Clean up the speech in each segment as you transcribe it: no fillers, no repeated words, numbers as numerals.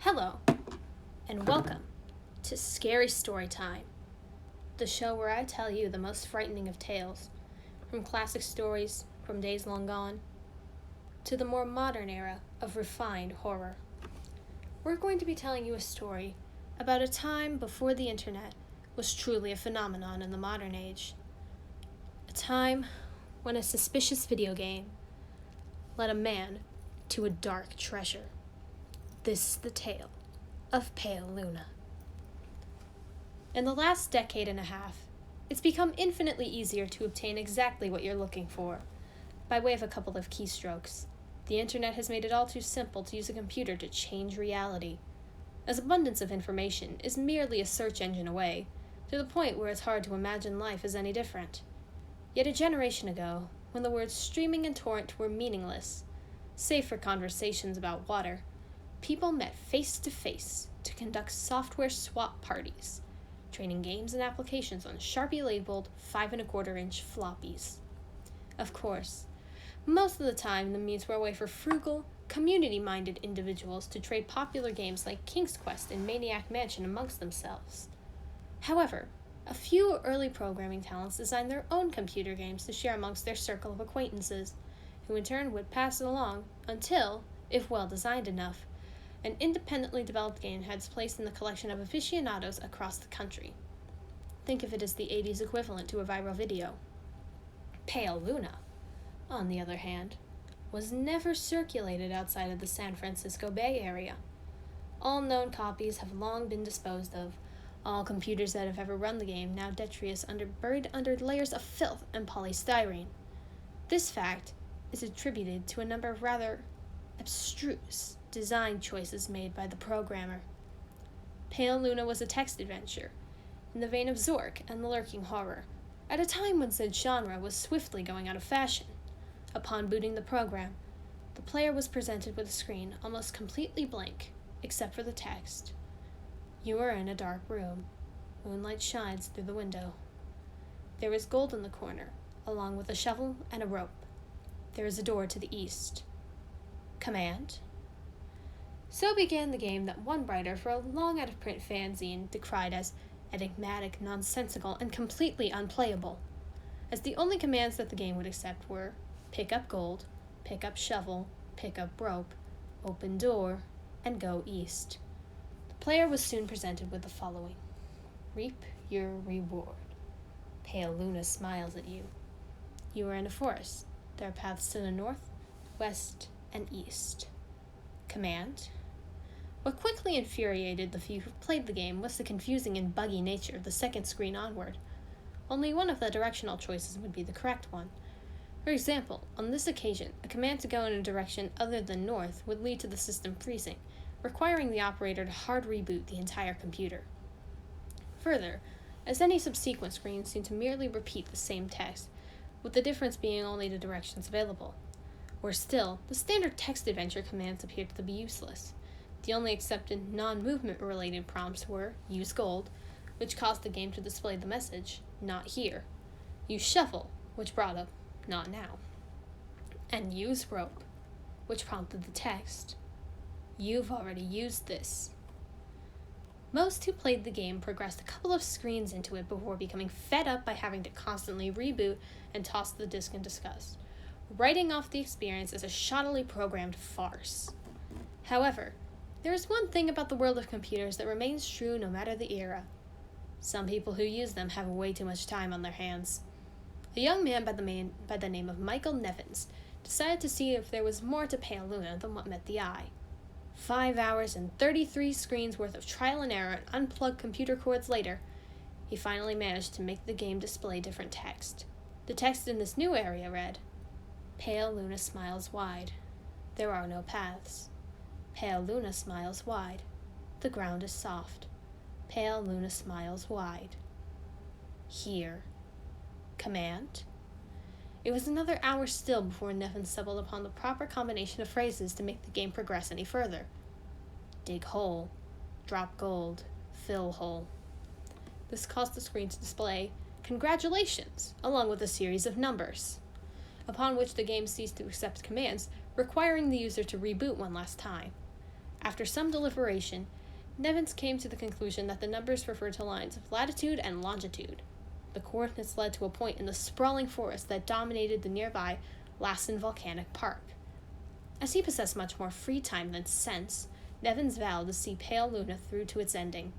Hello, and welcome to Scary Storytime, the show where I tell you the most frightening of tales, from classic stories from days long gone to the more modern era of refined horror. We're going to be telling you a story about a time before the internet was truly a phenomenon in the modern age. A time when a suspicious video game led a man to a dark treasure. This is the tale of Pale Luna. In the last decade and a half, it's become infinitely easier to obtain exactly what you're looking for. By way of a couple of keystrokes, the internet has made it all too simple to use a computer to change reality. As abundance of information is merely a search engine away, to the point where it's hard to imagine life as any different. Yet a generation ago, when the words streaming and torrent were meaningless, save for conversations about water, people met face-to-face to conduct software swap parties, training games and applications on Sharpie-labeled 5¼ inch floppies. Of course, most of the time the means were a way for frugal, community-minded individuals to trade popular games like King's Quest and Maniac Mansion amongst themselves. However, a few early programming talents designed their own computer games to share amongst their circle of acquaintances, who in turn would pass it along until, if well designed enough, an independently developed game had its place in the collection of aficionados across the country. Think of it as the 80s equivalent to a viral video. Pale Luna, on the other hand, was never circulated outside of the San Francisco Bay Area. All known copies have long been disposed of, all computers that have ever run the game now detritus buried under layers of filth and polystyrene. This fact is attributed to a number of rather abstruse design choices made by the programmer. Pale Luna was a text adventure, in the vein of Zork and the Lurking Horror, at a time when said genre was swiftly going out of fashion. Upon booting the program, the player was presented with a screen almost completely blank, except for the text. You are in a dark room. Moonlight shines through the window. There is gold in the corner, along with a shovel and a rope. There is a door to the east. Command? So began the game that one writer for a long out-of-print fanzine decried as enigmatic, nonsensical, and completely unplayable, as the only commands that the game would accept were pick up gold, pick up shovel, pick up rope, open door, and go east. The player was soon presented with the following: reap your reward. Pale Luna smiles at you. You are in a forest. There are paths to the north, west, and east. Command? What quickly infuriated the few who played the game was the confusing and buggy nature of the second screen onward. Only one of the directional choices would be the correct one. For example, on this occasion, a command to go in a direction other than north would lead to the system freezing, requiring the operator to hard reboot the entire computer. Further, as any subsequent screens seem to merely repeat the same text, with the difference being only the directions available. Or still, the standard text adventure commands appeared to be useless. The only accepted non-movement related prompts were use gold, which caused the game to display the message, not here, use shovel, which brought up, not now, and use rope, which prompted the text, you've already used this. Most who played the game progressed a couple of screens into it before becoming fed up by having to constantly reboot and toss the disc in disgust, writing off the experience as a shoddily programmed farce. However, there is one thing about the world of computers that remains true no matter the era. Some people who use them have way too much time on their hands. A young man by the name of Michael Nevins decided to see if there was more to Pale Luna than what met the eye. 5 hours and 33 screens worth of trial and error and unplugged computer cords later, he finally managed to make the game display different text. The text in this new area read, Pale Luna smiles wide. There are no paths. Pale Luna smiles wide. The ground is soft. Pale Luna smiles wide. Here. Command? It was another hour still before Nevin stumbled upon the proper combination of phrases to make the game progress any further. Dig hole. Drop gold. Fill hole. This caused the screen to display congratulations, along with a series of numbers, upon which the game ceased to accept commands, requiring the user to reboot one last time. After some deliberation, Nevins came to the conclusion that the numbers referred to lines of latitude and longitude. The coordinates led to a point in the sprawling forest that dominated the nearby Lassen Volcanic Park. As he possessed much more free time than sense, Nevins vowed to see Pale Luna through to its ending.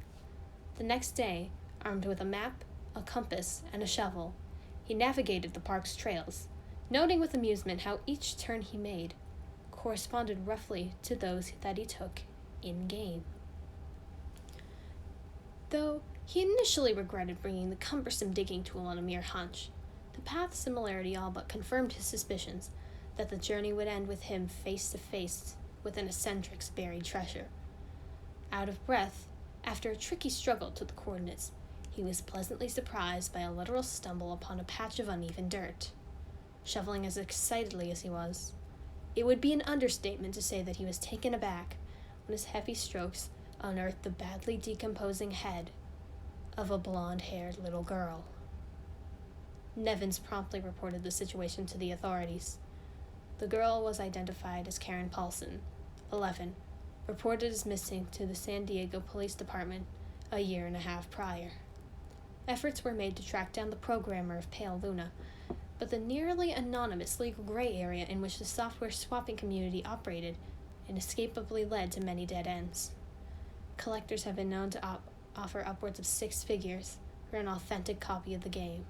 The next day, armed with a map, a compass, and a shovel, he navigated the park's trails, noting with amusement how each turn he made corresponded roughly to those that he took in-game. Though he initially regretted bringing the cumbersome digging tool on a mere hunch, the path similarity all but confirmed his suspicions that the journey would end with him face to face with an eccentric's buried treasure. Out of breath, after a tricky struggle to the coordinates, he was pleasantly surprised by a literal stumble upon a patch of uneven dirt. Shoveling as excitedly as he was, it would be an understatement to say that he was taken aback when his heavy strokes unearthed the badly decomposing head of a blonde-haired little girl. Nevins promptly reported the situation to the authorities. The girl was identified as Karen Paulson, 11, reported as missing to the San Diego Police Department a year and a half prior. Efforts were made to track down the programmer of Pale Luna, but the nearly anonymous legal gray area in which the software swapping community operated inescapably led to many dead ends. Collectors have been known to offer upwards of 6 figures for an authentic copy of the game.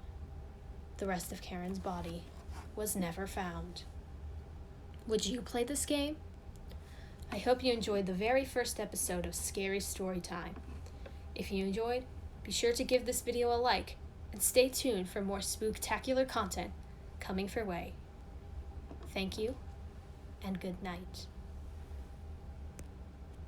The rest of Karen's body was never found. Would you play this game? I hope you enjoyed the very first episode of Scary Storytime. If you enjoyed, be sure to give this video a like and stay tuned for more spooktacular content coming your way. Thank you, and good night.